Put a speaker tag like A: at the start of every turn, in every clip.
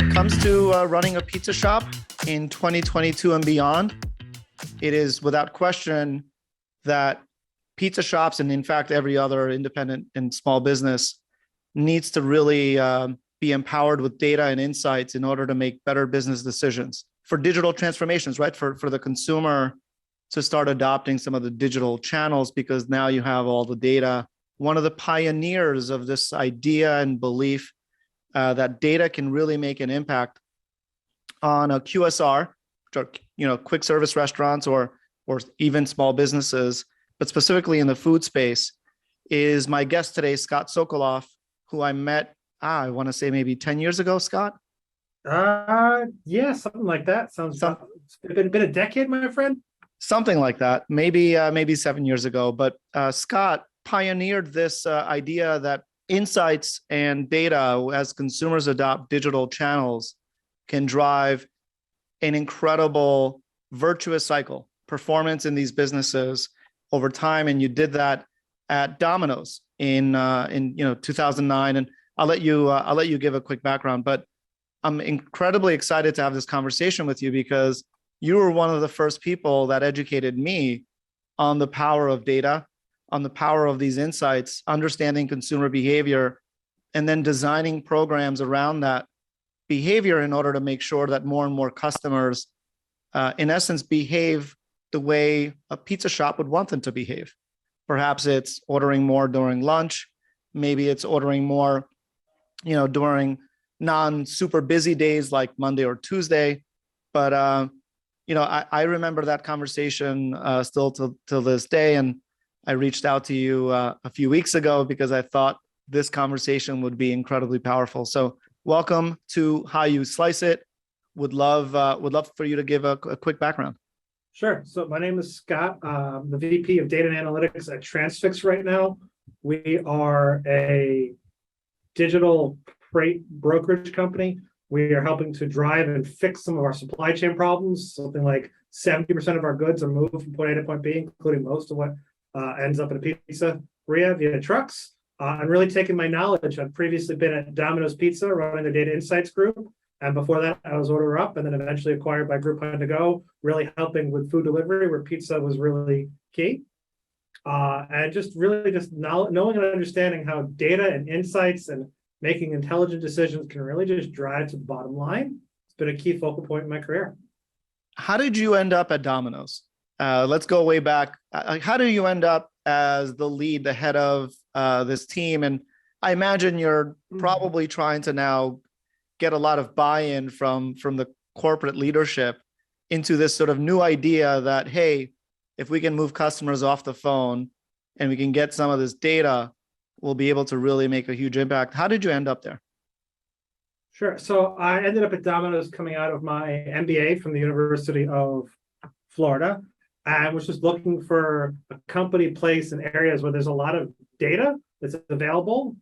A: it comes to running a pizza shop in 2022 and beyond, it is without question that pizza shops, and in fact, every other independent and small business, needs to really be empowered with data and insights in order to make better business decisions for digital transformations, right? For the consumer to start adopting some of the digital channels, because now you have all the data. One of the pioneers of this idea and belief that data can really make an impact on a QSR, quick service restaurants or even small businesses, but specifically in the food space, is my guest today, Scott Sokoloff, who I met, I want to say maybe 10 years ago, Scott?
B: Yeah, something like that. It's been a decade, my friend.
A: Something like that, maybe 7 years ago. But Scott pioneered this idea that insights and data, as consumers adopt digital channels, can drive an incredible virtuous cycle performance in these businesses over time. And you did that at Domino's in 2009. And I'll let you give a quick background. But I'm incredibly excited to have this conversation with you because you were one of the first people that educated me on the power of data, on the power of these insights, understanding consumer behavior, and then designing programs around that behavior in order to make sure that more and more customers, in essence, behave the way a pizza shop would want them to behave. Perhaps it's ordering more during lunch. Maybe it's ordering more, during non-super busy days like Monday or Tuesday. But, I remember that conversation still till this day. And I reached out to you a few weeks ago because I thought this conversation would be incredibly powerful. So welcome to How You Slice It. Would love for you to give a quick background.
B: Sure. So my name is Scott. I'm the VP of Data and Analytics at Transfix right now. We are a digital freight brokerage company. We are helping to drive and fix some of our supply chain problems. Something like 70% of our goods are moved from point A to point B, including most of what ends up in a pizzeria via trucks. I'm really taking my knowledge. I've previously been at Domino's Pizza running the data insights group. And before that, I was Order Up and then eventually acquired by Groupon to Go, really helping with food delivery where pizza was really key. And just knowing and understanding how data and insights and making intelligent decisions can really just drive to the bottom line. It's been a key focal point in my career.
A: How did you end up at Domino's? Let's go way back. How do you end up as the lead, the head of this team? And I imagine you're probably trying to now get a lot of buy-in from the corporate leadership into this sort of new idea that, hey, if we can move customers off the phone and we can get some of this data, we'll be able to really make a huge impact. How did you end up there?
B: Sure. So I ended up at Domino's coming out of my MBA from the University of Florida. I was just looking for a company place in areas where there's a lot of data that's available,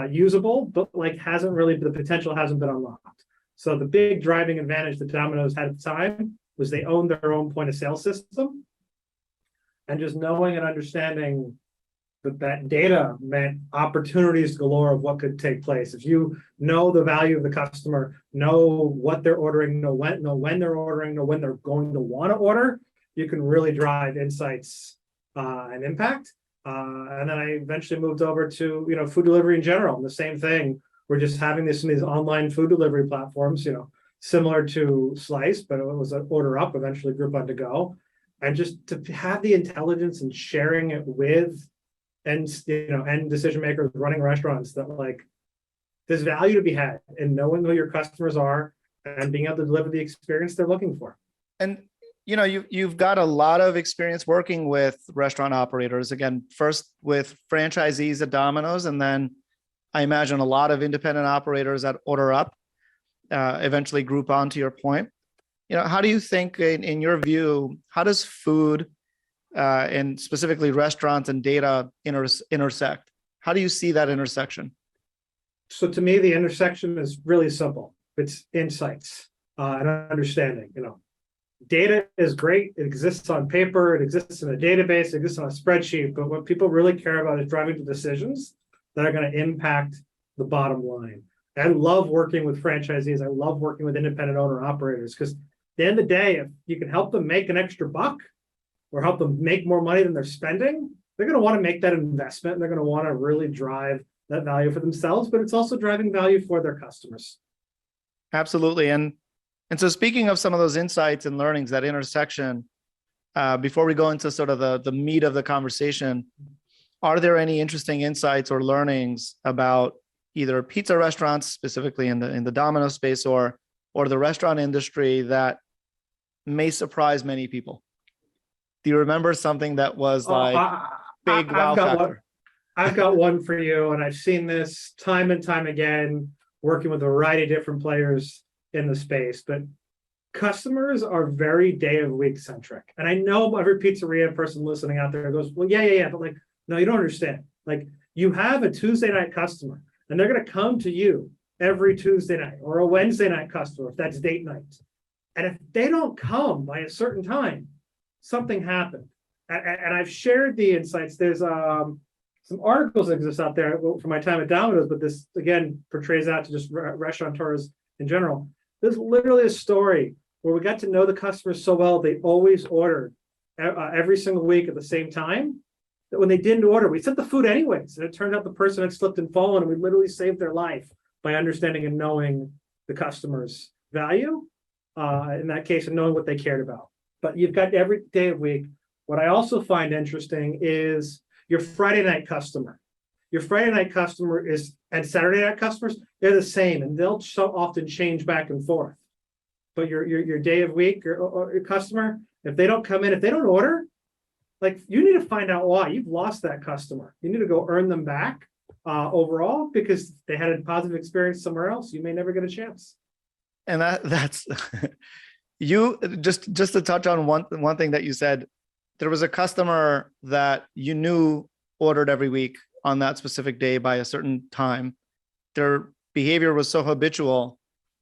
B: usable, but the potential hasn't been unlocked. So the big driving advantage that Domino's had at the time was they owned their own point of sale system. And just knowing and understanding that data meant opportunities galore of what could take place. If you know the value of the customer, know what they're ordering, know when they're ordering, know when they're going to want to order, you can really drive insights and impact. And then I eventually moved over to food delivery in general. And the same thing. We're just having these online food delivery platforms, similar to Slice, but it was an Order Up, eventually Groupon to Go, and just to have the intelligence and sharing it with end decision makers running restaurants that there's value to be had in knowing who your customers are and being able to deliver the experience they're looking for.
A: And you've got a lot of experience working with restaurant operators, again, first with franchisees at Domino's, and then I imagine a lot of independent operators at Order Up, eventually Groupon, to your point. How do you think, in your view, how does food and specifically restaurants and data intersect? How do you see that intersection?
B: So to me, the intersection is really simple. It's insights and understanding. Data is great. It exists on paper. It exists in a database. It exists on a spreadsheet. But what people really care about is driving to decisions that are going to impact the bottom line. I love working with franchisees. I love working with independent owner operators because at the end of the day, if you can help them make an extra buck or help them make more money than they're spending, they're going to want to make that investment. And they're going to want to really drive that value for themselves, but it's also driving value for their customers.
A: Absolutely. And so speaking of some of those insights and learnings, that intersection, before we go into sort of the meat of the conversation, are there any interesting insights or learnings about either pizza restaurants, specifically in the Domino space, or the restaurant industry that may surprise many people? Do you remember something that was like big wow factor?
B: I've got one for you, and I've seen this time and time again, working with a variety of different players in the space, but customers are very day of week centric. And I know every pizzeria person listening out there goes, well, yeah. But like, no, you don't understand. Like, you have a Tuesday night customer and they're going to come to you every Tuesday night, or a Wednesday night customer, if that's date night. And if they don't come by a certain time, something happened. And I've shared the insights. There's some articles that exist out there from my time at Domino's, but this again portrays out to just restaurateurs in general. There's literally a story where we got to know the customers so well, they always ordered every single week at the same time, that when they didn't order, we sent the food anyways. And it turned out the person had slipped and fallen, and we literally saved their life by understanding and knowing the customer's value, in that case, and knowing what they cared about. But you've got every day of week. What I also find interesting is your Friday night customer. Your Friday night customer and Saturday night customers, they're the same, and they'll so often change back and forth. But your day of week or your customer, if they don't come in, if they don't order, like, you need to find out why. You've lost that customer. You need to go earn them back overall, because they had a positive experience somewhere else. You may never get a chance.
A: And that's you just to touch on one thing that you said. There was a customer that you knew ordered every week on that specific day by a certain time. Their behavior was so habitual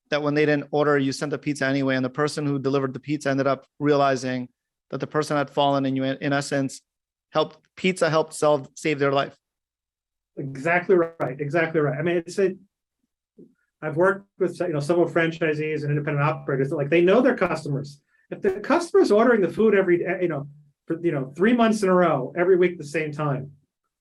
A: that when they didn't order, you sent the pizza anyway. And the person who delivered the pizza ended up realizing that the person had fallen, and you, in essence, helped save their life.
B: Exactly right. Exactly right. I mean, I've worked with several franchisees and independent operators that, like, they know their customers. If the customer's ordering the food every for 3 months in a row, every week at the same time,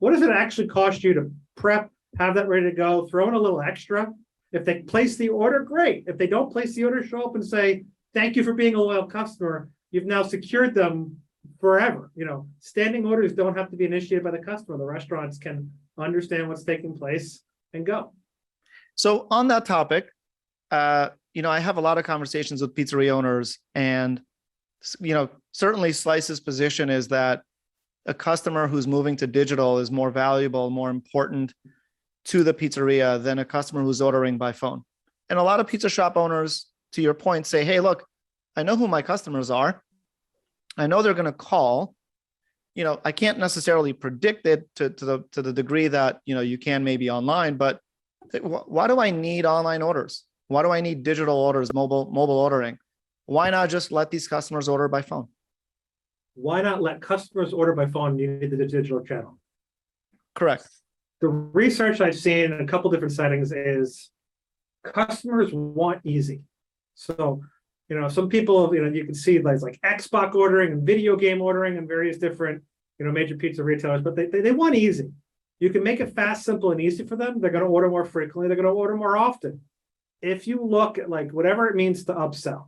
B: what does it actually cost you to prep, have that ready to go, throw in a little extra? If they place the order, great. If they don't place the order, show up and say, thank you for being a loyal customer. You've now secured them forever. Standing orders don't have to be initiated by the customer. The restaurants can understand what's taking place and go.
A: So on that topic, I have a lot of conversations with pizzeria owners, and, certainly Slice's position is that a customer who's moving to digital is more valuable, more important to the pizzeria than a customer who's ordering by phone. And a lot of pizza shop owners, to your point, say, hey, look, I know who my customers are. I know they're going to call. I can't necessarily predict it to the degree that, you can maybe online, but why do I need online orders? Why do I need digital orders, mobile ordering? Why not just let these customers order by phone?
B: Why not let customers order by phone? You need the digital channel.
A: Correct.
B: The research I've seen in a couple different settings is customers want easy. So, some people, you can see like Xbox ordering and video game ordering and various different, major pizza retailers, but they want easy. You can make it fast, simple, and easy for them. They're going to order more frequently. They're going to order more often. If you look at like whatever it means to upsell,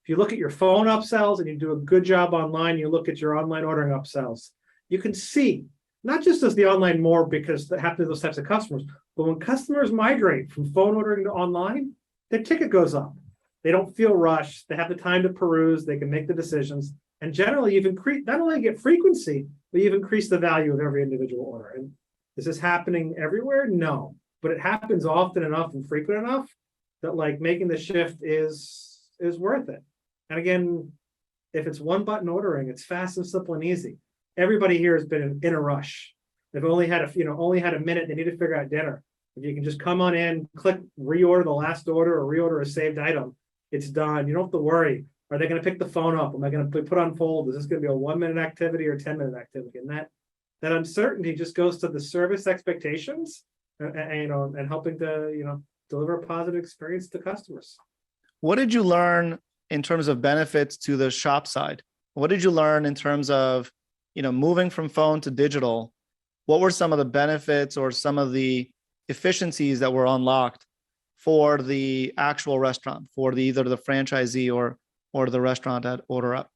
B: if you look at your phone upsells and you do a good job online, you look at your online ordering upsells, you can see not just as the online more because they happen to those types of customers, but when customers migrate from phone ordering to online, their ticket goes up. They don't feel rushed. They have the time to peruse. They can make the decisions. And generally, you've increased, not only get frequency, but you've increased the value of every individual order. And is this happening everywhere? No, but it happens often enough and frequent enough that like making the shift is worth it. And again, if it's one button ordering, it's fast and simple and easy. Everybody here has been in a rush. They've only had a minute. They need to figure out dinner. If you can just come on in, click reorder the last order or reorder a saved item, it's done. You don't have to worry. Are they going to pick the phone up? Am I going to put on hold? Is this going to be a 1 minute activity or 10-minute activity? And that uncertainty just goes to the service expectations and helping to, deliver a positive experience to customers.
A: What did you learn in terms of benefits to the shop side? What did you learn in terms of, moving from phone to digital? What were some of the benefits or some of the efficiencies that were unlocked for the actual restaurant, for either the franchisee or the restaurant at Order Up?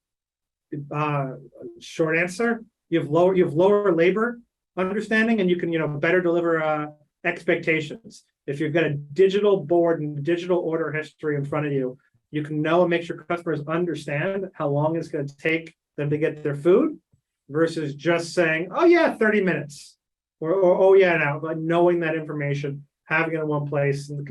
B: Short answer: you have lower labor understanding, and you can better deliver expectations. If you've got a digital board and digital order history in front of you, you can know and make sure customers understand how long it's going to take them to get their food, versus just saying, "Oh yeah, 30 minutes," or "Oh yeah, now." But knowing that information, having it in one place, and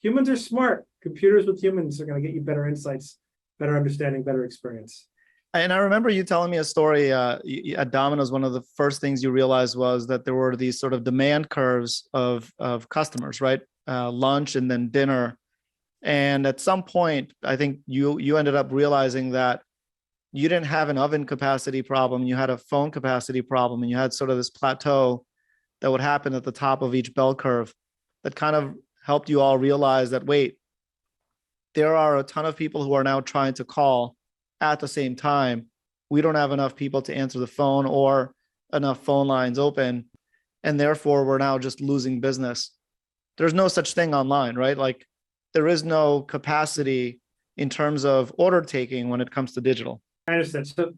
B: humans are smart. Computers with humans are going to get you better insights, better understanding, better experience.
A: And I remember you telling me a story at Domino's. One of the first things you realized was that there were these sort of demand curves of customers, right? Lunch and then dinner. And at some point, I think you ended up realizing that you didn't have an oven capacity problem. You had a phone capacity problem, and you had sort of this plateau that would happen at the top of each bell curve that kind of helped you all realize that, wait, there are a ton of people who are now trying to call at the same time. We don't have enough people to answer the phone or enough phone lines open, and therefore we're now just losing business. There's no such thing online, right? Like, there is no capacity in terms of order taking when it comes to digital.
B: I understand. So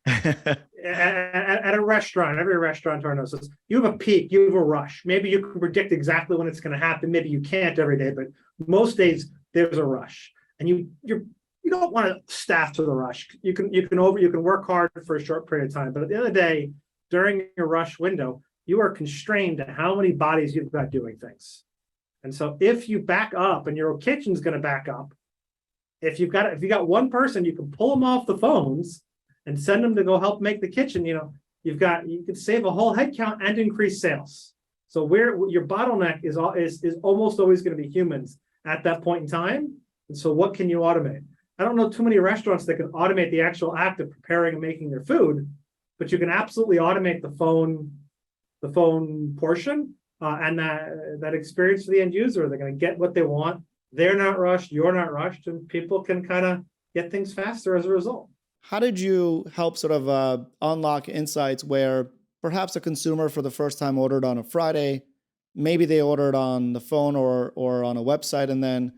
B: at a restaurant, every restaurateur knows this. You have a peak, you have a rush. Maybe you can predict exactly when it's going to happen. Maybe you can't every day, but most days there's a rush, and you don't want to staff to the rush. You can work hard for a short period of time, but at the end of the day, during your rush window, you are constrained to how many bodies you've got doing things. And so if you back up, and your kitchen's going to back up, if you got one person, you can pull them off the phones and send them to go help make the kitchen. You could save a whole head count and increase sales. So where your bottleneck is almost always going to be humans at that point in time. And so what can you automate? I don't know too many restaurants that can automate the actual act of preparing and making their food, but you can absolutely automate the phone portion, and that experience for the end user. They're going to get what they want. They're not rushed, you're not rushed, and people can kind of get things faster as a result.
A: How did you help sort of unlock insights where perhaps a consumer for the first time ordered on a Friday, maybe they ordered on the phone or on a website, and then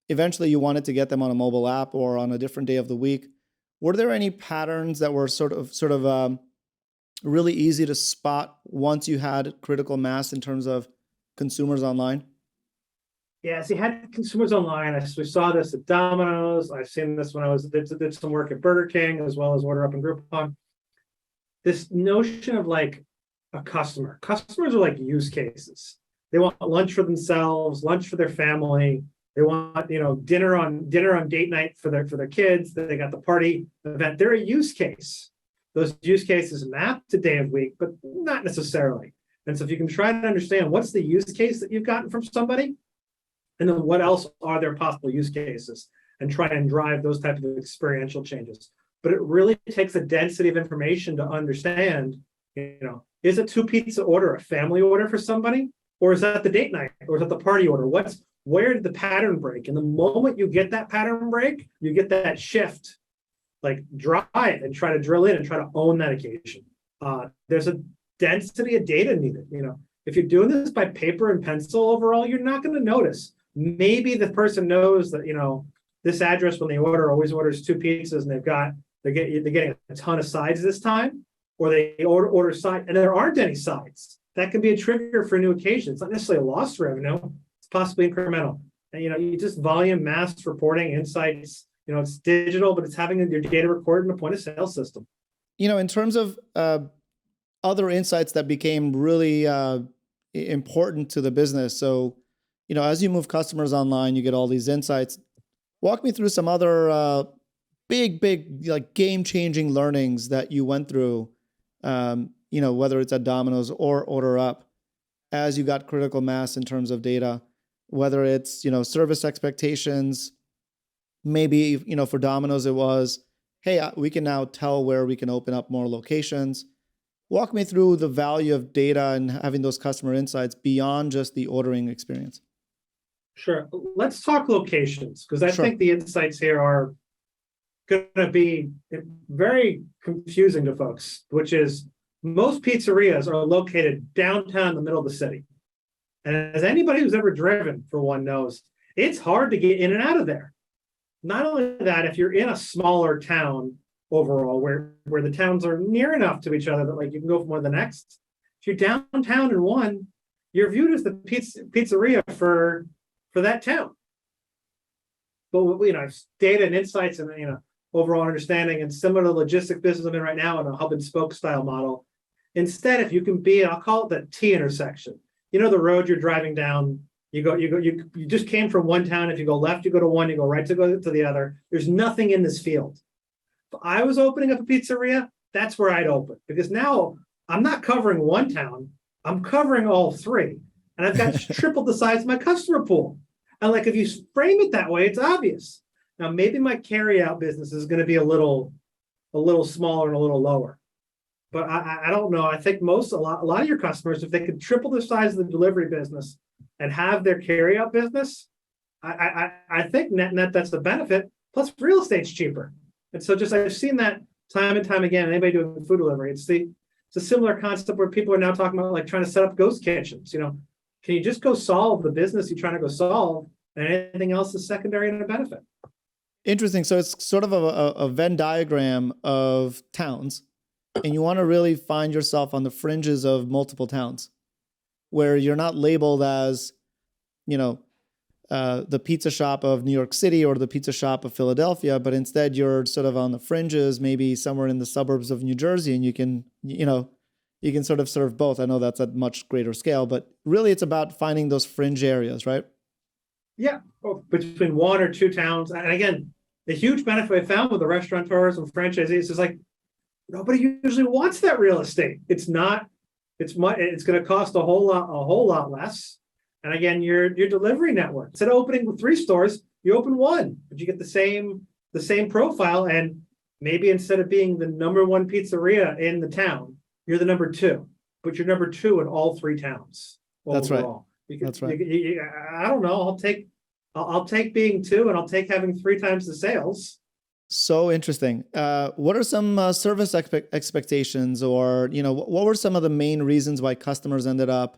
A: eventually you wanted to get them on a mobile app or on a different day of the week? Were there any patterns that were sort of really easy to spot once you had critical mass in terms of consumers online?
B: Yeah, so you had consumers online. We saw this at Domino's. I've seen this when I did some work at Burger King, as well as Order Up and Groupon. This notion of like a customer. Customers are like use cases. They want lunch for themselves, lunch for their family. They want dinner on date night for their kids. They got the party event. They're a use case. Those use cases map to day of week, but not necessarily. And so if you can try to understand what's the use case that you've gotten from somebody, and then what else are their possible use cases, and try and drive those types of experiential changes. But it really takes a density of information to understand, is a 2-pizza order a family order for somebody? Or is that the date night? Or is that the party order? Where did the pattern break? And the moment you get that pattern break, you get that shift, like drive and try to drill in and try to own that occasion. There's a density of data needed. If you're doing this by paper and pencil overall, you're not going to notice. Maybe the person knows that, this address when they always orders 2 pizzas, and they're getting a ton of sides this time, or they order side and there aren't any sides. That can be a trigger for a new occasion. It's not necessarily a lost revenue. It's possibly incremental. And, you just volume, mass reporting, insights, it's digital, but it's having your data recorded in a point of sale system.
A: In terms of other insights that became really important to the business. So, as you move customers online, you get all these insights. Walk me through some other big, like game-changing learnings that you went through, whether it's at Domino's or Order Up, as you got critical mass in terms of data, whether it's, service expectations. Maybe, for Domino's, it was, hey, we can now tell where we can open up more locations. Walk me through the value of data and having those customer insights beyond just the ordering experience.
B: Sure. Let's talk locations, because I
A: Sure.
B: think the insights here are going to be very confusing to folks, which is most pizzerias are located downtown in the middle of the city. And as anybody who's ever driven for one knows, it's hard to get in and out of there. Not only that, if you're in a smaller town overall, where the towns are near enough to each other that like you can go from one to the next, if you're downtown in one, you're viewed as the pizzeria for that town. But data and insights and overall understanding, and similar to the logistic business I'm in right now in a hub and spoke style model. Instead, if you can be, I'll call it the T intersection. The road you're driving down, you just came from one town. If you go left, you go to one, you go right to go to the other. There's nothing in this field. If I was opening up a pizzeria, that's where I'd open, because now I'm not covering one town, I'm covering all three. And I've got triple the size of my customer pool. And like, if you frame it that way, it's obvious. Now, maybe my carryout business is going to be a little smaller and a little lower. But I don't know. I think a lot of your customers, if they could triple the size of the delivery business and have their carryout business, I think net that's the benefit. Plus, real estate's cheaper. And so I've seen that time and time again. Anybody doing food delivery, it's a similar concept where people are now talking about like trying to set up ghost kitchens. Can you just go solve the business you're trying to go solve, and anything else is secondary and a benefit?
A: Interesting. So it's sort of a Venn diagram of towns, and you want to really find yourself on the fringes of multiple towns where you're not labeled as, the pizza shop of New York City or the pizza shop of Philadelphia, but instead you're sort of on the fringes, maybe somewhere in the suburbs of New Jersey, and you can sort of serve both. I know that's at much greater scale, but really it's about finding those fringe areas, right?
B: Yeah, between one or two towns. And again, the huge benefit I found with the restaurateurs and franchisees is like, nobody usually wants that real estate. It's going to cost a whole lot less. And again, your delivery network, instead of opening 3 stores, you open 1, but you get the same profile. And maybe instead of being the number 1 pizzeria in the town, you're the number 2, but you're number 2 in all 3 towns.
A: That's right.
B: That's right. I don't know. I'll take being 2, and I'll take having 3 times the sales.
A: So interesting. What are some service expectations, or what were some of the main reasons why customers ended up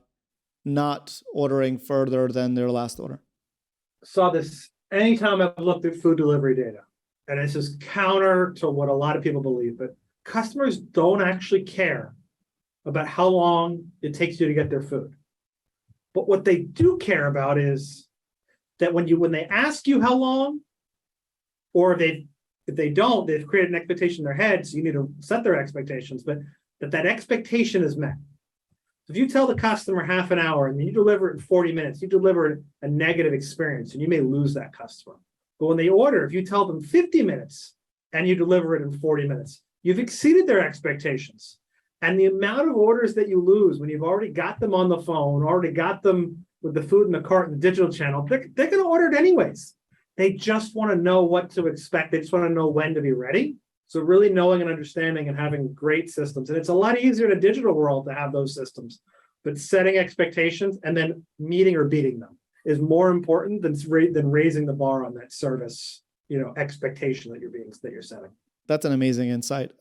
A: not ordering further than their last order?
B: Saw this anytime I've looked at food delivery data, and this is counter to what a lot of people believe, but customers don't actually care about how long it takes you to get their food. But what they do care about is that when they ask you how long, or if they don't, they've created an expectation in their head, so you need to set their expectations, but that expectation is met. If you tell the customer half an hour and then you deliver it in 40 minutes, you deliver a negative experience, and you may lose that customer. But when they order, if you tell them 50 minutes and you deliver it in 40 minutes, you've exceeded their expectations. And the amount of orders that you lose when you've already got them on the phone, already got them with the food in the cart in the digital channel, they're going to order it anyways. They just want to know what to expect. They just want to know when to be ready. So really knowing and understanding and having great systems. And it's a lot easier in a digital world to have those systems. But setting expectations and then meeting or beating them is more important than raising the bar on that service, expectation that you're setting.
A: That's an amazing insight.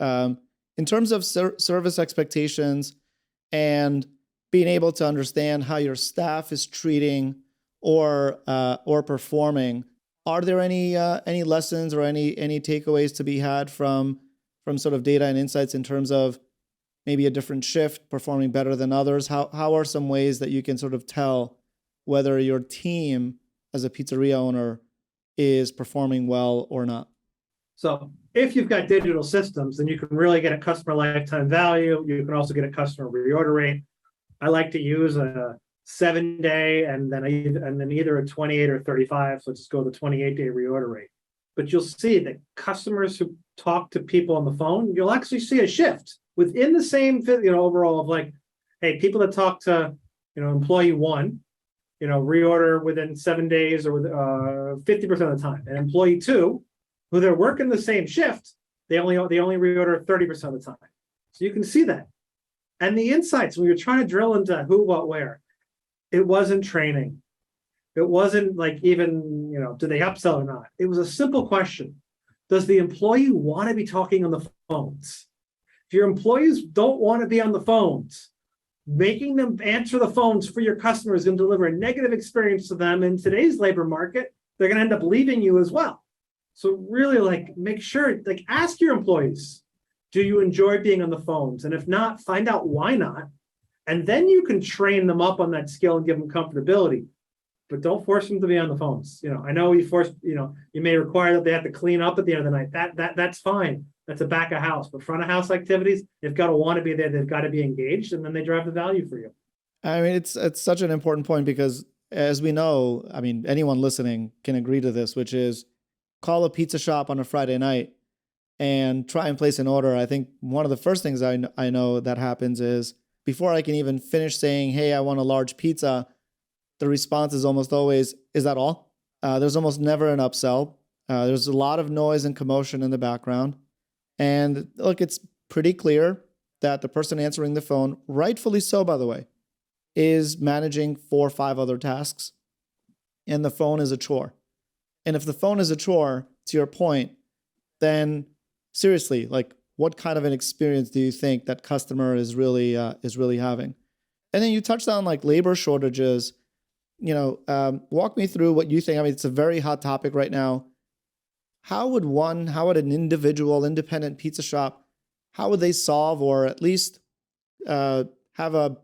A: In terms of service expectations and being able to understand how your staff is treating or performing, are there any lessons or any takeaways to be had from sort of data and insights in terms of maybe a different shift performing better than others? How are some ways that you can sort of tell whether your team as a pizzeria owner is performing well or not?
B: So if you've got digital systems, then you can really get a customer lifetime value. You can also get a customer reorder rate. I like to use a 7-day and then either a 28 or 35. So let's just go the 28-day reorder rate. But you'll see that customers who talk to people on the phone, you'll actually see a shift within the same, overall of like, hey, people that talk to, employee 1, reorder within 7 days or with 50% of the time. And employee 2, who they're working the same shift, they only reorder 30% of the time. So you can see that. And the insights, when you're trying to drill into who, what, where, it wasn't training. It wasn't like even, do they upsell or not? It was a simple question. Does the employee want to be talking on the phones? If your employees don't want to be on the phones, making them answer the phones for your customers and deliver a negative experience to them in today's labor market, they're going to end up leaving you as well. So really make sure, ask your employees, do you enjoy being on the phones? And if not, find out why not. And then you can train them up on that skill and give them comfortability. But don't force them to be on the phones. I know you may require that they have to clean up at the end of the night. That's fine. That's a back of house. But front of house activities, they've got to want to be there. They've got to be engaged, and then they drive the value for you.
A: I mean, it's such an important point because, as we know, I mean, anyone listening can agree to this, which is call a pizza shop on a Friday night and try and place an order. I think one of the first things I know that happens is before I can even finish saying, hey, I want a large pizza, the response is almost always, is that all? There's almost never an upsell. There's a lot of noise and commotion in the background. And look, it's pretty clear that the person answering the phone, rightfully so, by the way, is managing 4 or 5 other tasks. And the phone is a chore. And if the phone is a chore, to your point, then seriously, what kind of an experience do you think that customer is really having? And then you touched on labor shortages. Walk me through what you think. I mean, it's a very hot topic right now. How would an individual independent pizza shop, how would they solve or at least have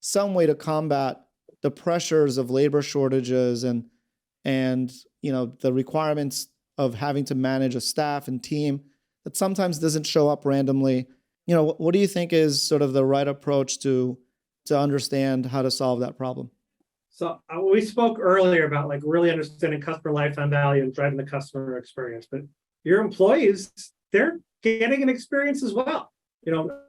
A: some way to combat the pressures of labor shortages and the requirements of having to manage a staff and team that sometimes doesn't show up randomly? What do you think is sort of the right approach to understand how to solve that problem?
B: So we spoke earlier about really understanding customer lifetime value and driving the customer experience, but your employees, they're getting an experience as well.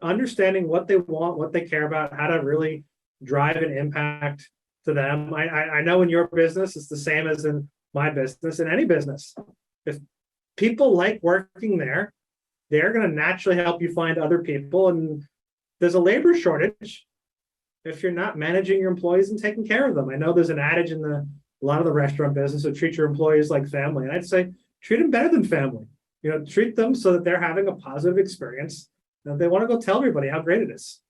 B: Understanding what they want, what they care about, how to really drive an impact to them. I know in your business, it's the same as in my business, in any business. If people like working there, they're going to naturally help you find other people. And there's a labor shortage if you're not managing your employees and taking care of them. I know there's an adage in a lot of the restaurant business, so treat your employees like family. And I'd say treat them better than family. Treat them so that they're having a positive experience. And they want to go tell everybody how great it is.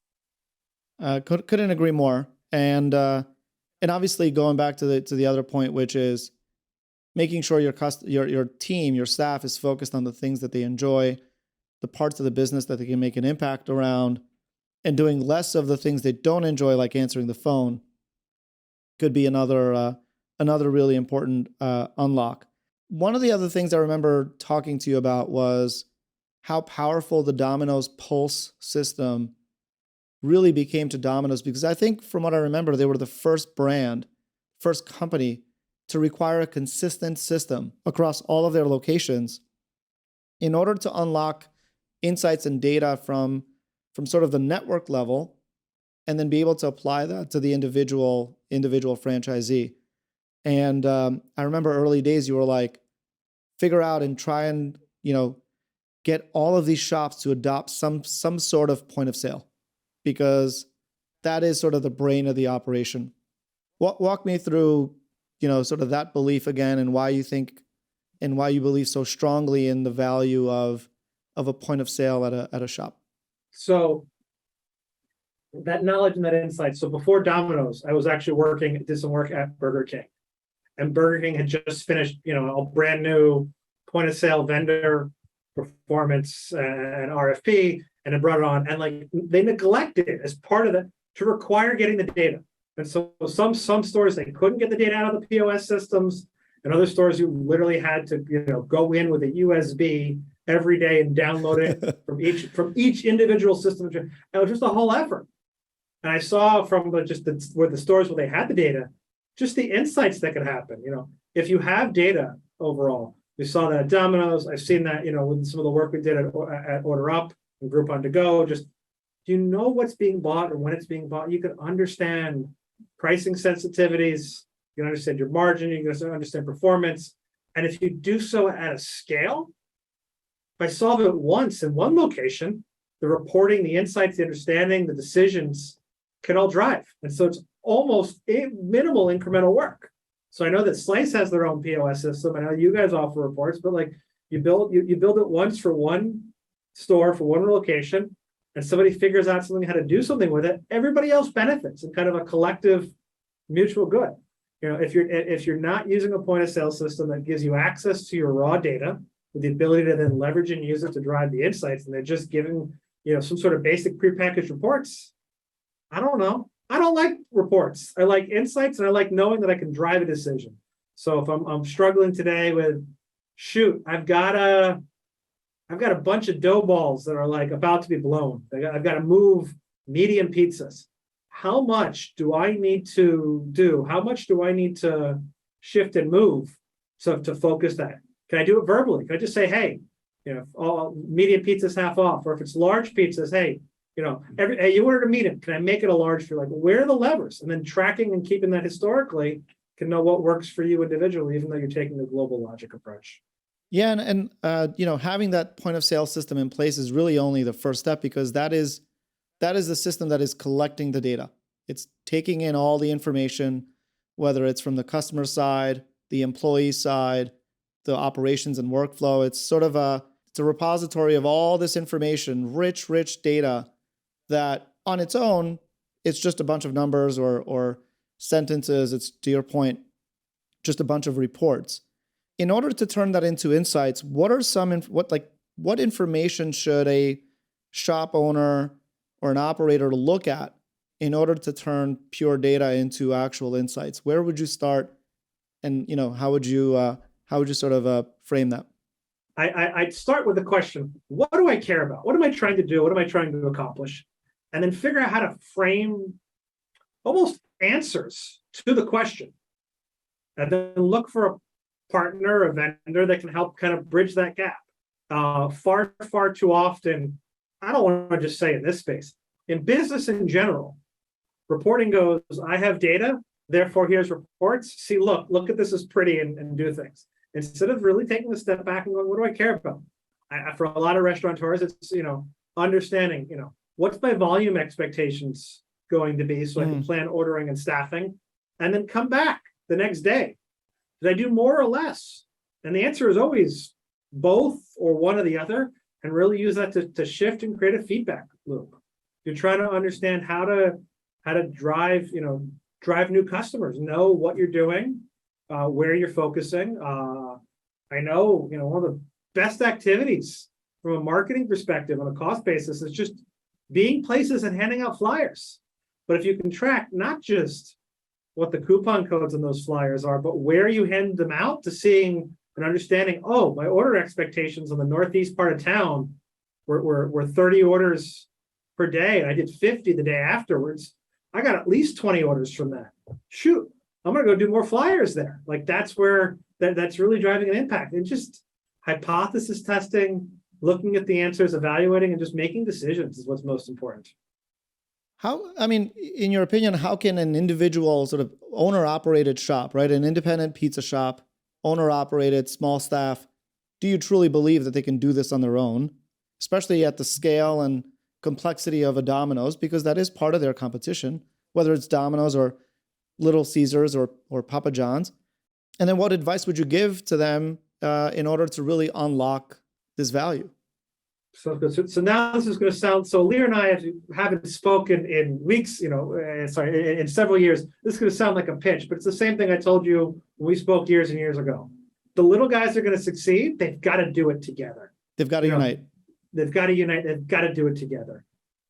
A: Couldn't agree more. And obviously going back to the other point, which is making sure your team, your staff is focused on the things that they enjoy, the parts of the business that they can make an impact around, and doing less of the things they don't enjoy, like answering the phone, could be another really important unlock. One of the other things I remember talking to you about was how powerful the Domino's Pulse system really became to Domino's, because I think from what I remember, they were the first company to require a consistent system across all of their locations in order to unlock insights and data from sort of the network level, and then be able to apply that to the individual franchisee. And I remember early days, you were like, figure out and try and get all of these shops to adopt some sort of point of sale, because that is sort of the brain of the operation. Walk me through sort of that belief again, and why you believe so strongly in the value of a point of sale at a shop.
B: So that knowledge and that insight. So before Domino's, I was actually did some work at Burger King. And Burger King had just finished, a brand new point of sale vendor performance and RFP, and it brought it on. And they neglected it as part of to require getting the data. And so some stores, they couldn't get the data out of the POS systems, and other stores you literally had to, go in with a USB every day and download it from each individual system. And it was just a whole effort. And I saw from where the stores where they had the data, just the insights that could happen. If you have data overall, we saw that at Domino's. I've seen that, with some of the work we did at Order Up and Groupon to Go. Just, do you know what's being bought or when it's being bought? You can understand pricing sensitivities. You can understand your margin. You can understand performance. And if you do so at a scale, if I solve it once in one location, the reporting, the insights, the understanding, the decisions can all drive. And so it's almost minimal incremental work. So I know that Slice has their own POS system. I know you guys offer reports, but like you build it once for one store for one location, and somebody figures out something how to do something with it. Everybody else benefits in kind of a collective mutual good. If you're not using a point of sale system that gives you access to your raw data with the ability to then leverage and use it to drive the insights, and they're just giving some sort of basic prepackaged reports, I don't know. I don't like reports. I like insights, and I like knowing that I can drive a decision. So if I'm struggling today with, shoot, I've got a bunch of dough balls that are like about to be blown. I've got to move medium pizzas. How much do I need to do? How much do I need to shift and move to focus that? Can I do it verbally? Can I just say, hey, if all medium pizzas half off, or if it's large pizzas, hey, hey, you ordered a medium. Can I make it a large? You're like, where are the levers? And then tracking and keeping that historically can know what works for you individually, even though you're taking the global logic approach.
A: Yeah, and having that point of sale system in place is really only the first step, because that is the system that is collecting the data. It's taking in all the information, whether it's from the customer side, the employee side, the operations and workflow. It's sort of a repository of all this information, rich data that on its own, it's just a bunch of numbers or sentences. It's, to your point, just a bunch of reports. In order to turn that into insights, what information should a shop owner or an operator look at in order to turn pure data into actual insights? Where would you start, and how would you sort of frame that?
B: I'd start with the question: what do I care about? What am I trying to do? What am I trying to accomplish? And then figure out how to frame almost answers to the question, and then look for a partner, a vendor that can help kind of bridge that gap. Far too often, I don't want to just say in this space, in business in general, reporting goes, I have data, therefore here's reports. See, look at this as pretty and do things. Instead of really taking a step back and going, what do I care about? For a lot of restaurateurs, it's, understanding, what's my volume expectations going to be so I can plan ordering and staffing, and then come back the next day. Did I do more or less? And the answer is always both or one or the other, and really use that to shift and create a feedback loop. You're trying to understand how to drive new customers, know what you're doing, where you're focusing. I know, one of the best activities from a marketing perspective on a cost basis is just being places and handing out flyers. But if you can track not just what the coupon codes on those flyers are, but where you hand them out, to seeing and understanding, oh, my order expectations on the northeast part of town were 30 orders per day, and I did 50 the day afterwards. I got at least 20 orders from that. Shoot, I'm going to go do more flyers there. Like, that's where that's really driving an impact. And just hypothesis testing, looking at the answers, evaluating, and just making decisions is what's most important.
A: In your opinion, how can an individual sort of owner-operated shop, right, an independent pizza shop, owner-operated, small staff, do you truly believe that they can do this on their own, especially at the scale and complexity of a Domino's, because that is part of their competition, whether it's Domino's or Little Caesars or Papa John's? And then what advice would you give to them in order to really unlock this value?
B: So now this is going to sound, so Lear and I haven't spoken in weeks, in several years. This is going to sound like a pitch, but it's the same thing I told you when we spoke years and years ago. The little guys are going to succeed. They've got to do it together.
A: They've got to unite.
B: They've got to unite. They've got to do it together.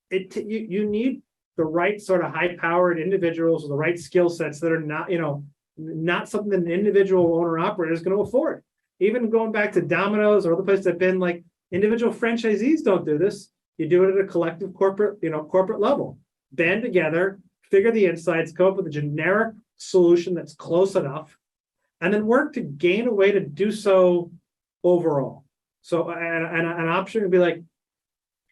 B: You need the right sort of high-powered individuals with the right skill sets that are not something that an individual owner operator is going to afford. Even going back to Domino's or other places that have been like, individual franchisees don't do this. You do it at a collective corporate level. Band together, figure the insights, come up with a generic solution that's close enough, and then work to gain a way to do so overall. So an option would be like,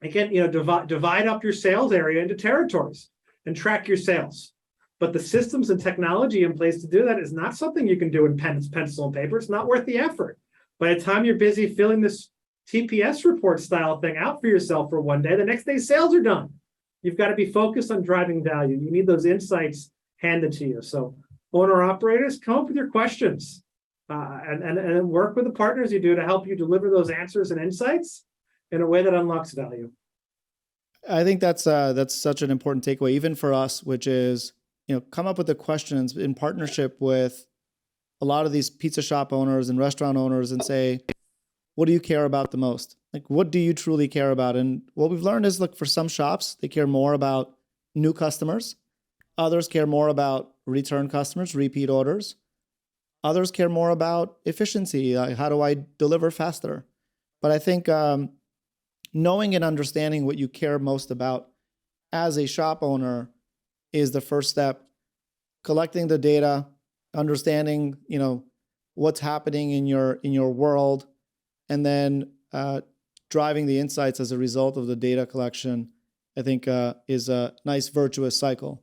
B: again, divide up your sales area into territories and track your sales. But the systems and technology in place to do that is not something you can do in pencil and paper. It's not worth the effort. By the time you're busy filling this TPS report style thing out for yourself for one day, the next day sales are done. You've got to be focused on driving value. You need those insights handed to you. So owner operators, come up with your questions, and work with the partners you do to help you deliver those answers and insights in a way that unlocks value.
A: I think that's such an important takeaway, even for us, which is, come up with the questions in partnership with a lot of these pizza shop owners and restaurant owners and say, what do you care about the most? Like, what do you truly care about? And what we've learned is, look, for some shops, they care more about new customers. Others care more about return customers, repeat orders. Others care more about efficiency. How do I deliver faster? But I think knowing and understanding what you care most about as a shop owner is the first step. Collecting the data, understanding, what's happening in your world, and then driving the insights as a result of the data collection, I think is a nice virtuous cycle.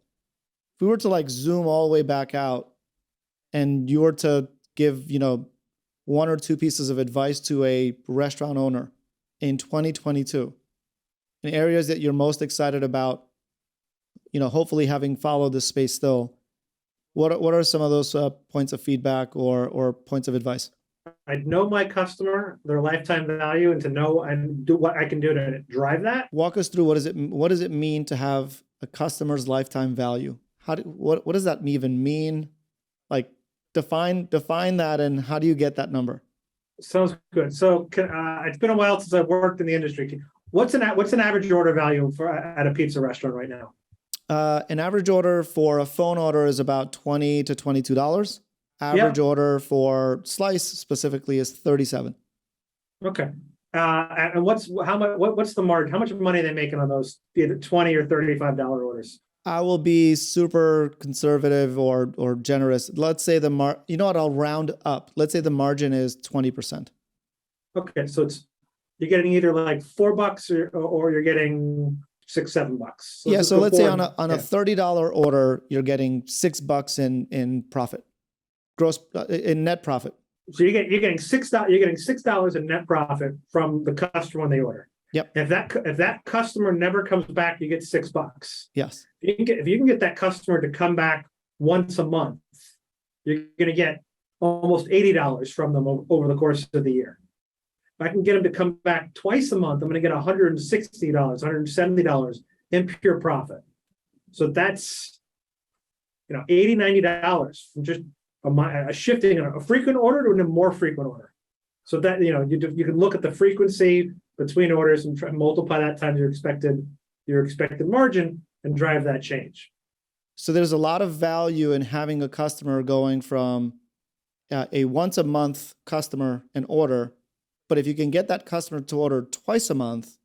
A: If we were to zoom all the way back out and you were to give, one or two pieces of advice to a restaurant owner in 2022, in areas that you're most excited about, hopefully having followed this space still, what are some of those points of feedback or points of advice?
B: I'd know my customer, their lifetime value, and to know and do what I can do to drive that.
A: Walk us through what does it mean to have a customer's lifetime value? What does that even mean? Like, define that, and how do you get that number?
B: Sounds good. So it's been a while since I've worked in the industry. What's an average order value at a pizza restaurant right now?
A: An average order for a phone order is about $20 to $22. Average order for slice specifically is $37.
B: Okay. And what's the margin? How much money are they making on those either $20 or $35 orders?
A: I will be super conservative or generous. Let's say I'll round up. Let's say the margin is 20%.
B: Okay, so you're getting either like $4 or you're getting $6-7.
A: So let's say on a $30 order, you're getting $6 in profit, in net profit.
B: So you're getting $6. You're getting $6 in net profit from the customer when they order.
A: Yep.
B: If that customer never comes back, you get $6.
A: Yes.
B: If you can get that customer to come back once a month, you're going to get almost $80 from them over the course of the year. If I can get them to come back twice a month, I'm going to get $160, $170 in pure profit. So that's $80, $90 from just a shifting a frequent order to a more frequent order. So that you can look at the frequency between orders and try multiply that times your expected margin and drive that change.
A: So there's a lot of value in having a customer going from a once a month customer and order, but if you can get that customer to order twice a month,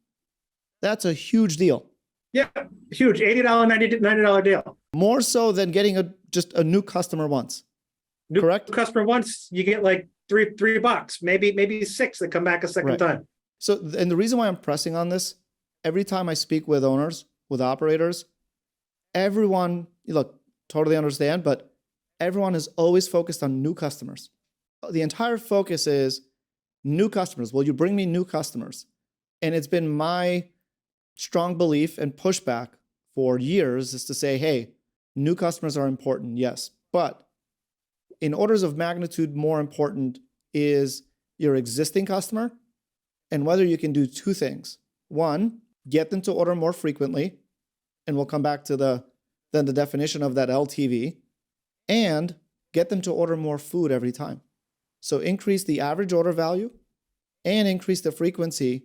A: that's a huge deal.
B: Yeah, huge $80, $90 deal.
A: More so than getting just a new customer once. Correct?
B: New customer once, you get like $3, maybe 6 that come back a second time.
A: So, and the reason why I'm pressing on this, every time I speak with owners, with operators, everyone, totally understand, but everyone is always focused on new customers. The entire focus is new customers. Will you bring me new customers? And it's been my strong belief and pushback for years is to say, hey, new customers are important, yes, but in orders of magnitude more important is your existing customer and whether you can do two things. One, get them to order more frequently, and we'll come back to the definition of that LTV, and get them to order more food every time. So increase the average order value and increase the frequency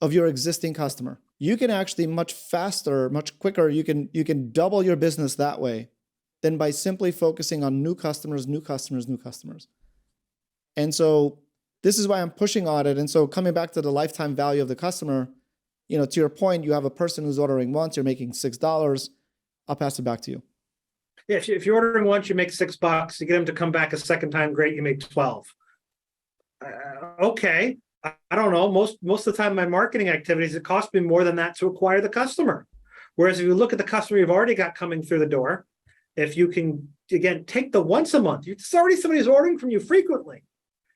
A: of your existing customer. You can actually much faster, much quicker, you can double your business that way than by simply focusing on new customers. And so this is why I'm pushing on it. And so coming back to the lifetime value of the customer, to your point, you have a person who's ordering once, you're making $6. I'll pass it back to you.
B: Yeah, if you're ordering once, you make $6. You get them to come back a second time, great, you make 12. Okay, I don't know. Most of the time, my marketing activities, it costs me more than that to acquire the customer. Whereas if you look at the customer you've already got coming through the door, if you can, again, take the once a month, it's already somebody who's ordering from you frequently.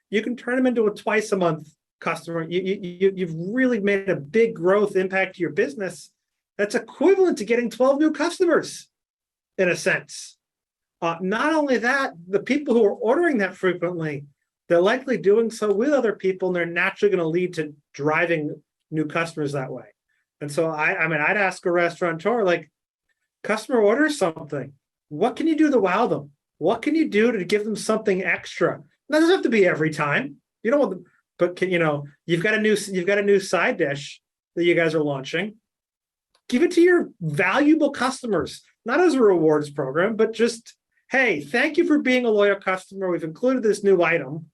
B: You can turn them into a twice a month customer. You've really made a big growth impact to your business. That's equivalent to getting 12 new customers, in a sense. Not only that, the people who are ordering that frequently, they're likely doing so with other people, and they're naturally going to lead to driving new customers that way. And so I mean, I'd ask a restaurateur, like, customer orders something. What can you do to wow them? What can you do to give them something extra? That doesn't have to be every time. You don't want them, but you've got a new side dish that you guys are launching. Give it to your valuable customers, not as a rewards program, but just, hey, thank you for being a loyal customer. We've included this new item.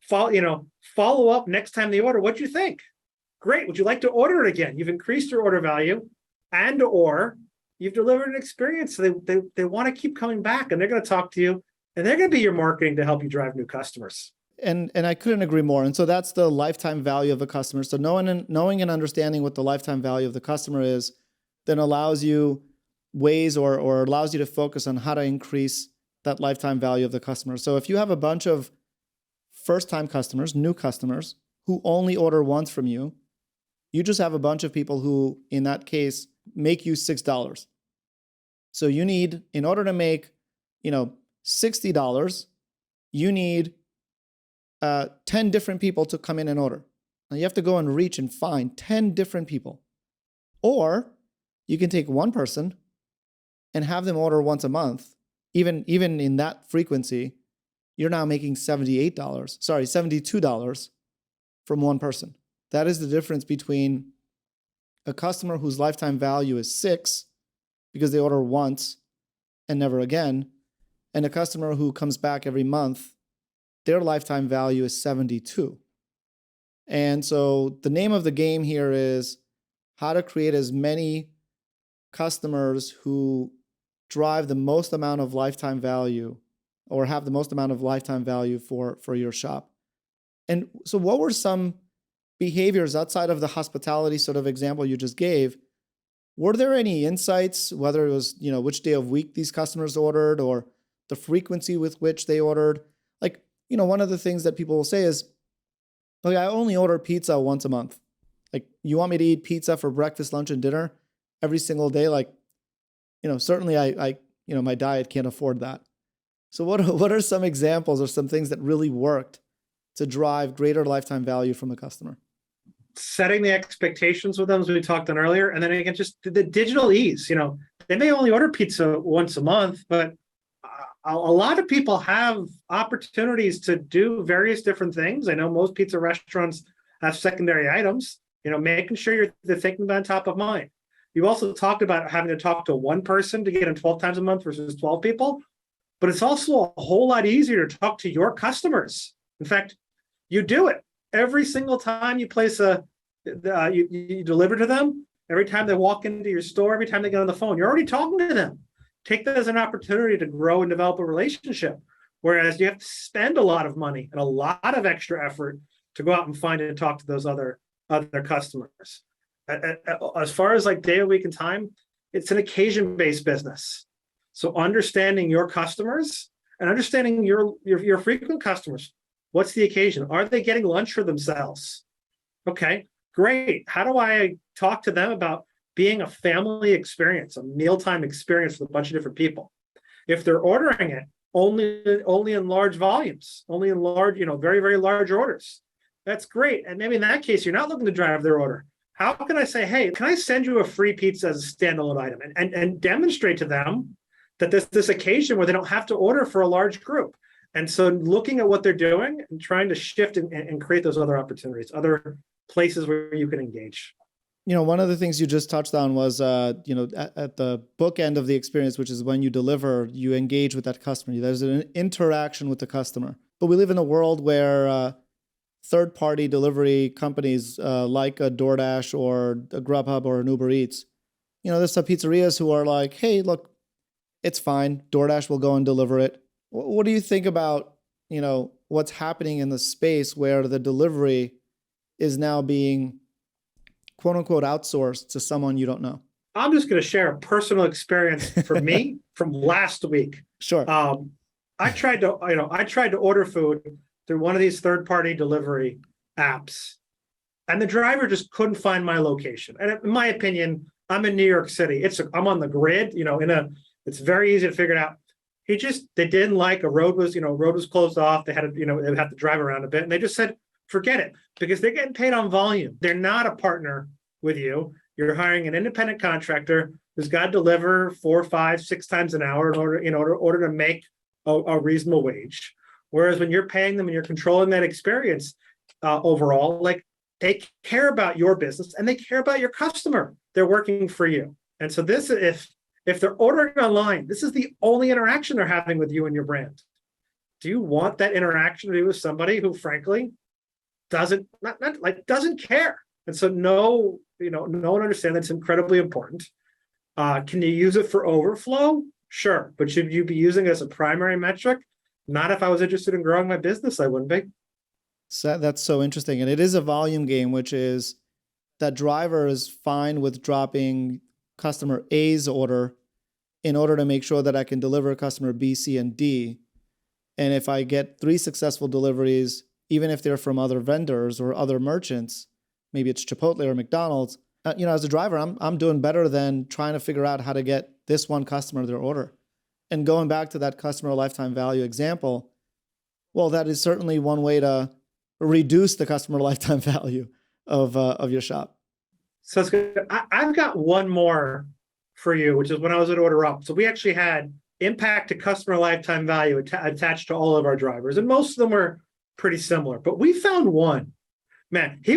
B: Follow up next time they order. What'd you think? Great. Would you like to order it again? You've increased your order value, or you've delivered an experience. So they want to keep coming back, and they're going to talk to you, and they're going to be your marketing to help you drive new customers.
A: And I couldn't agree more. And so that's the lifetime value of a customer. So knowing and understanding what the lifetime value of the customer is, then allows you ways or allows you to focus on how to increase that lifetime value of the customer. So if you have a bunch of first-time customers, new customers, who only order once from you, you just have a bunch of people who, in that case, make you $6. So you need, in order to make, $60, you need 10 different people to come in and order. Now you have to go and reach and find 10 different people. Or you can take one person and have them order once a month. Even in that frequency, you're now making $72 from one person. That is the difference between a customer whose lifetime value is 6 because they order once and never again, and a customer who comes back every month, their lifetime value is 72. And so the name of the game here is how to create as many customers who drive the most amount of lifetime value or have the most amount of lifetime value for your shop. And so what were some behaviors outside of the hospitality sort of example you just gave? Were there any insights, whether it was, which day of week these customers ordered or the frequency with which they ordered? Like, one of the things that people will say is, okay, I only order pizza once a month. Like, you want me to eat pizza for breakfast, lunch, and dinner every single day? Like, certainly I my diet can't afford that. So what are some examples or some things that really worked to drive greater lifetime value from a customer?
B: Setting the expectations with them, as we talked on earlier, and then again, just the digital ease. They may only order pizza once a month, but a lot of people have opportunities to do various different things. I know most pizza restaurants have secondary items, making sure they're thinking about top of mind. You also talked about having to talk to one person to get them 12 times a month versus 12 people, but it's also a whole lot easier to talk to your customers. In fact, you do it every single time you place you deliver to them, every time they walk into your store, every time they get on the phone, you're already talking to them. Take that as an opportunity to grow and develop a relationship. Whereas you have to spend a lot of money and a lot of extra effort to go out and find and talk to those other customers. As far as like day of week and time, it's an occasion-based business. So understanding your customers and understanding your frequent customers. What's the occasion? Are they getting lunch for themselves? Okay, great. How do I talk to them about being a family experience, a mealtime experience with a bunch of different people? If they're ordering it only in large volumes, only in large, very, very large orders, that's great. And maybe in that case, you're not looking to drive their order. How can I say, hey, can I send you a free pizza as a standalone item and demonstrate to them that this occasion where they don't have to order for a large group? And so looking at what they're doing and trying to shift and create those other opportunities, other places where you can engage.
A: One of the things you just touched on was, at the book end of the experience, which is when you deliver, you engage with that customer. There's an interaction with the customer. But we live in a world where third-party delivery companies like a DoorDash or a Grubhub or an Uber Eats, there's some pizzerias who are like, hey, look, it's fine. DoorDash will go and deliver it. What do you think about, what's happening in the space where the delivery is now being quote unquote outsourced to someone you don't know?
B: I'm just going to share a personal experience for me from last week.
A: Sure.
B: I tried to order food through one of these third-party delivery apps, and the driver just couldn't find my location. And in my opinion, I'm in New York City. I'm on the grid, it's very easy to figure it out. They didn't like road was closed off. They had to, they would have to drive around a bit. And they just said, forget it, because they're getting paid on volume. They're not a partner with you. You're hiring an independent contractor who's got to deliver 4, 5, 6 times an hour in order to make a reasonable wage. Whereas when you're paying them and you're controlling that experience overall, like, they care about your business and they care about your customer. They're working for you. And so if they're ordering online, this is the only interaction they're having with you and your brand. Do you want that interaction to be with somebody who, frankly, doesn't care? And so no one understands that's incredibly important. Can you use it for overflow? Sure. But should you be using it as a primary metric? Not if I was interested in growing my business, I wouldn't be.
A: So that's so interesting. And it is a volume game, which is that driver is fine with dropping customer A's order in order to make sure that I can deliver customer B, C, and D. And if I get 3 successful deliveries, even if they're from other vendors or other merchants, maybe it's Chipotle or McDonald's, as a driver, I'm doing better than trying to figure out how to get this one customer their order. And going back to that customer lifetime value example, well, that is certainly one way to reduce the customer lifetime value of your shop.
B: So it's good. I've got one more for you, which is when I was at OrderUp. So we actually had impact to customer lifetime value attached to all of our drivers, and most of them were pretty similar. But we found one. Man, he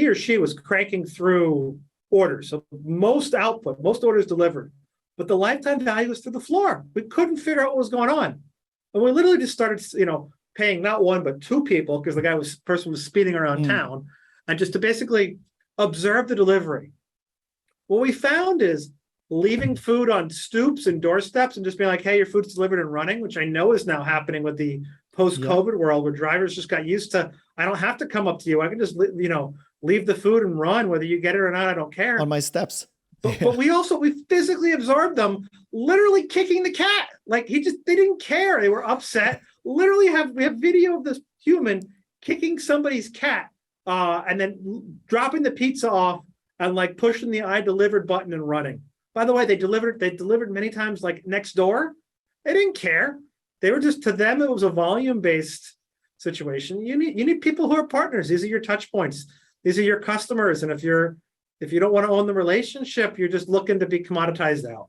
B: or she was cranking through orders. So most output, most orders delivered, but the lifetime value was through the floor. We couldn't figure out what was going on. And we literally just started, paying not 1, but 2 people, because the person was speeding around town, and just to basically observe the delivery. What we found is leaving food on stoops and doorsteps and just being like, hey, your food's delivered and running, which I know is now happening with the post-COVID world, where drivers just got used to, I don't have to come up to you. I can just, leave the food and run, whether you get it or not, I don't care.
A: On my steps.
B: But we physically observed them literally kicking the cat. Like, they didn't care. They were upset. Literally we have video of this human kicking somebody's cat and then dropping the pizza off and like pushing the I delivered button and running. By the way, they delivered many times, like, next door. They didn't care. They were just, to them, it was a volume-based situation. You need people who are partners. These are your touch points. These are your customers. And if you don't want to own the relationship, you're just looking to be commoditized out.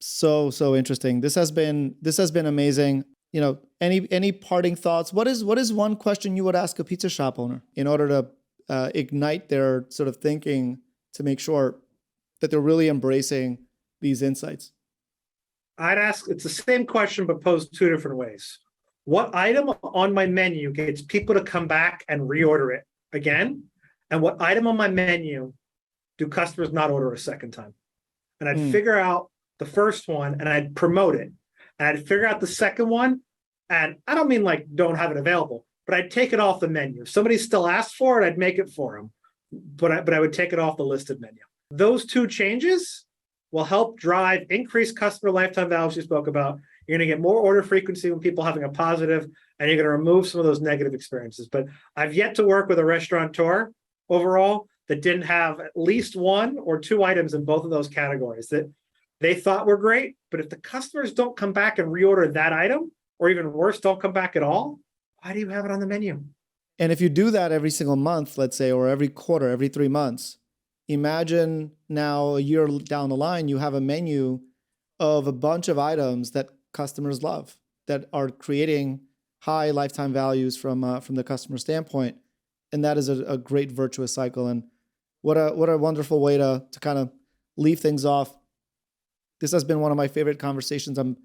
A: So interesting. This has been amazing. Any parting thoughts? What is one question you would ask a pizza shop owner in order to ignite their sort of thinking to make sure that they're really embracing these insights?
B: I'd ask, it's the same question, but posed 2 different ways. What item on my menu gets people to come back and reorder it again? And what item on my menu do customers not order a second time? And I'd figure out the first one and I'd promote it. And I'd figure out the second one. And I don't mean like don't have it available, but I'd take it off the menu. If somebody still asked for it, I'd make it for them. But I would take it off the listed menu. Those 2 changes will help drive increased customer lifetime value you spoke about. You're going to get more order frequency when people having a positive, and you're going to remove some of those negative experiences. But I've yet to work with a restaurateur overall that didn't have at least 1 or 2 items in both of those categories that they thought were great. But if the customers don't come back and reorder that item, or even worse, don't come back at all, why do you have it on the menu?
A: And if you do that every single month, let's say, or every quarter, every 3 months, imagine now a year down the line, you have a menu of a bunch of items that customers love, that are creating high lifetime values from the customer standpoint. And that is a great virtuous cycle. And what a wonderful way to kind of leave things off. This has been one of my favorite conversations. I'm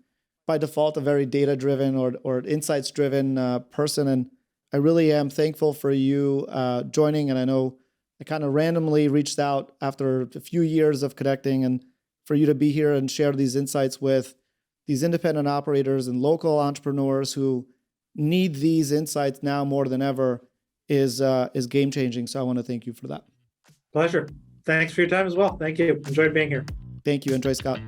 A: by default a very data-driven or insights-driven person. And I really am thankful for you joining. And I know I kind of randomly reached out after a few years of connecting, and for you to be here and share these insights with these independent operators and local entrepreneurs who need these insights now more than ever is game-changing. So I want to thank you for that.
B: Pleasure. Thanks for your time as well. Thank you. Enjoyed being here.
A: Thank you. Enjoy, Scott.